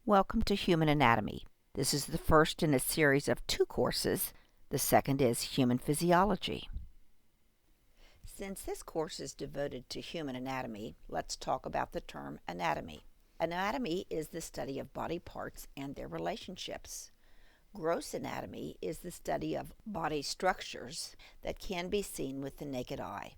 Welcome to Human Anatomy. This is the first in a series of 2 courses. The second is Human Physiology. Since this course is devoted to human anatomy, let's talk about the term anatomy. Anatomy is the study of body parts and their relationships. Gross anatomy is the study of body structures that can be seen with the naked eye.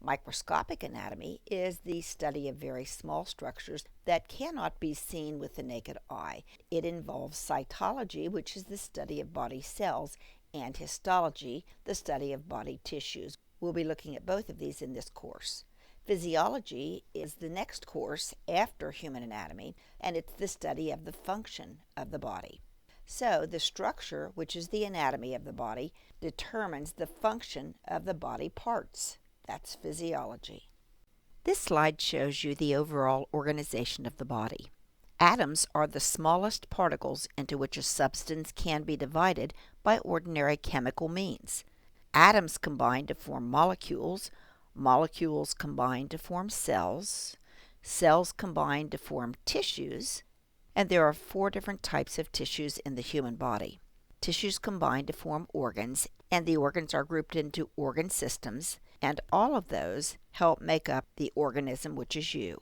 Microscopic anatomy is the study of very small structures that cannot be seen with the naked eye. It involves cytology, which is the study of body cells, and histology, the study of body tissues. We'll be looking at both of these in this course. Physiology is the next course after human anatomy, and it's the study of the function of the body. So the structure, which is the anatomy of the body, determines the function of the body parts. That's physiology. This slide shows you the overall organization of the body. Atoms are the smallest particles into which a substance can be divided by ordinary chemical means. Atoms combine to form molecules, molecules combine to form cells, cells combine to form tissues, and there are 4 different types of tissues in the human body. Tissues combine to form organs, and the organs are grouped into organ systems, and all of those help make up the organism, which is you.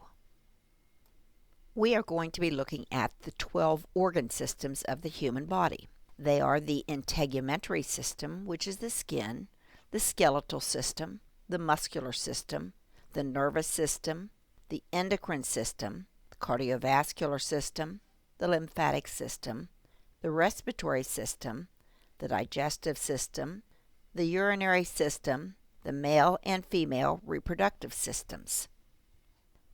We are going to be looking at the 12 organ systems of the human body. They are the integumentary system, which is the skin, the skeletal system, the muscular system, the nervous system, the endocrine system, the cardiovascular system, the lymphatic system, the respiratory system, the digestive system, the urinary system, the male and female reproductive systems.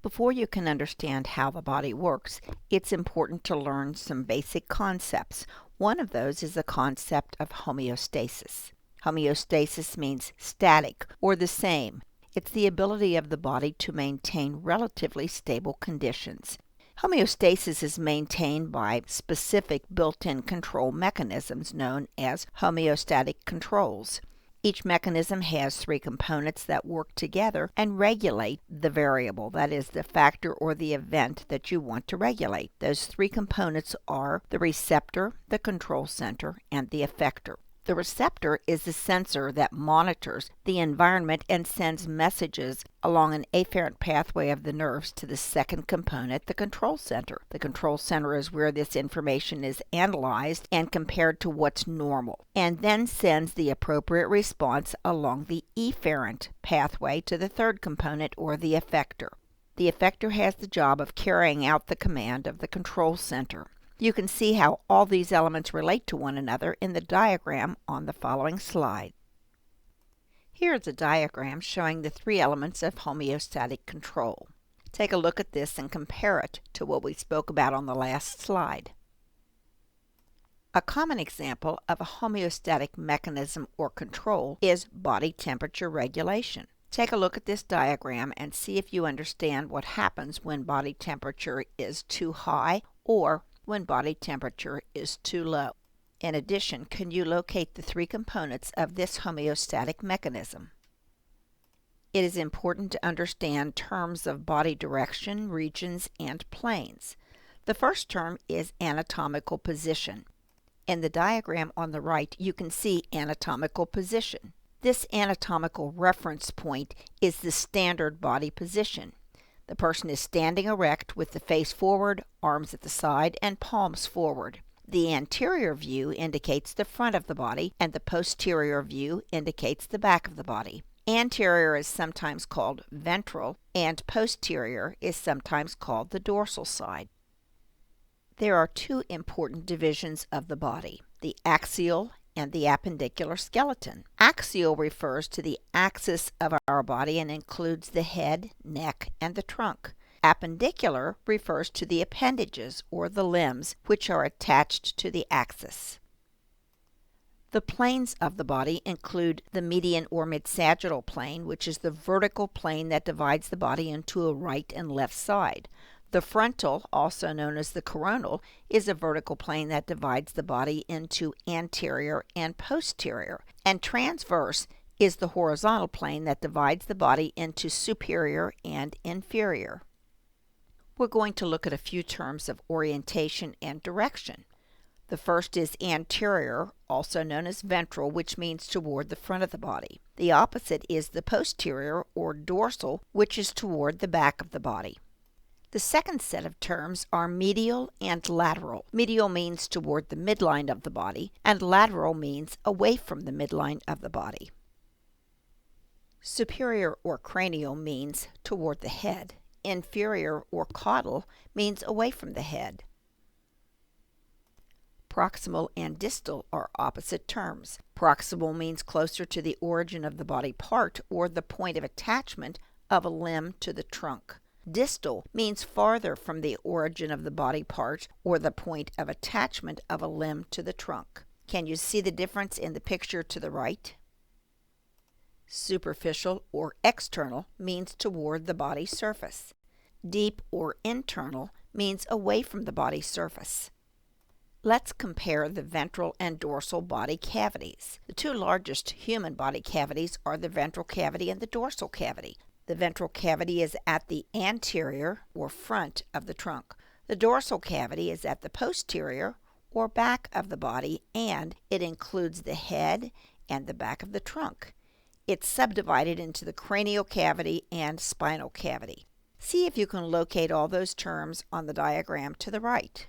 Before you can understand how the body works, it's important to learn some basic concepts. One of those is the concept of homeostasis. Homeostasis means static or the same. It's the ability of the body to maintain relatively stable conditions. Homeostasis is maintained by specific built-in control mechanisms known as homeostatic controls. Each mechanism has 3 components that work together and regulate the variable, that is, the factor or the event that you want to regulate. Those 3 components are the receptor, the control center, and the effector. The receptor is the sensor that monitors the environment and sends messages along an afferent pathway of the nerves to the second component, the control center. The control center is where this information is analyzed and compared to what's normal, and then sends the appropriate response along the efferent pathway to the third component, or the effector. The effector has the job of carrying out the command of the control center. You can see how all these elements relate to one another in the diagram on the following slide. Here is a diagram showing the 3 elements of homeostatic control. Take a look at this and compare it to what we spoke about on the last slide. A common example of a homeostatic mechanism or control is body temperature regulation. Take a look at this diagram and see if you understand what happens when body temperature is too high or when body temperature is too low. In addition, can you locate the 3 components of this homeostatic mechanism? It is important to understand terms of body direction, regions, and planes. The first term is anatomical position. In the diagram on the right, you can see anatomical position. This anatomical reference point is the standard body position. The person is standing erect with the face forward, arms at the side, and palms forward. The anterior view indicates the front of the body, and the posterior view indicates the back of the body. Anterior is sometimes called ventral, and posterior is sometimes called the dorsal side. There are 2 important divisions of the body, the axial and the appendicular skeleton. Axial refers to the axis of our body and includes the head, neck, and the trunk. Appendicular refers to the appendages or the limbs which are attached to the axis. The planes of the body include the median or mid-sagittal plane, which is the vertical plane that divides the body into a right and left side. The frontal, also known as the coronal, is a vertical plane that divides the body into anterior and posterior, and transverse is the horizontal plane that divides the body into superior and inferior. We're going to look at a few terms of orientation and direction. The first is anterior, also known as ventral, which means toward the front of the body. The opposite is the posterior or dorsal, which is toward the back of the body. The second set of terms are medial and lateral. Medial means toward the midline of the body, and lateral means away from the midline of the body. Superior or cranial means toward the head. Inferior or caudal means away from the head. Proximal and distal are opposite terms. Proximal means closer to the origin of the body part or the point of attachment of a limb to the trunk. Distal means farther from the origin of the body part or the point of attachment of a limb to the trunk. Can you see the difference in the picture to the right? Superficial or external means toward the body surface. Deep or internal means away from the body surface. Let's compare the ventral and dorsal body cavities. The two largest human body cavities are the ventral cavity and the dorsal cavity. The ventral cavity is at the anterior or front of the trunk. The dorsal cavity is at the posterior or back of the body, and it includes the head and the back of the trunk. It's subdivided into the cranial cavity and spinal cavity. See if you can locate all those terms on the diagram to the right.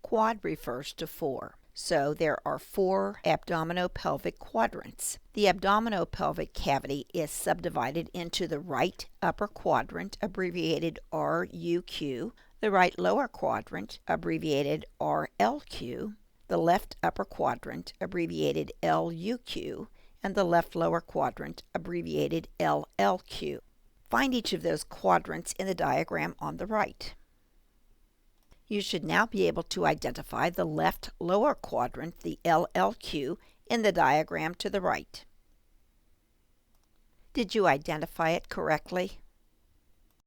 Quad refers to four. So there are four abdominopelvic quadrants. The abdominopelvic cavity is subdivided into the right upper quadrant, abbreviated RUQ, the right lower quadrant, abbreviated RLQ, the left upper quadrant, abbreviated LUQ, and the left lower quadrant, abbreviated LLQ. Find each of those quadrants in the diagram on the right. You should now be able to identify the left lower quadrant, the LLQ, in the diagram to the right. Did you identify it correctly?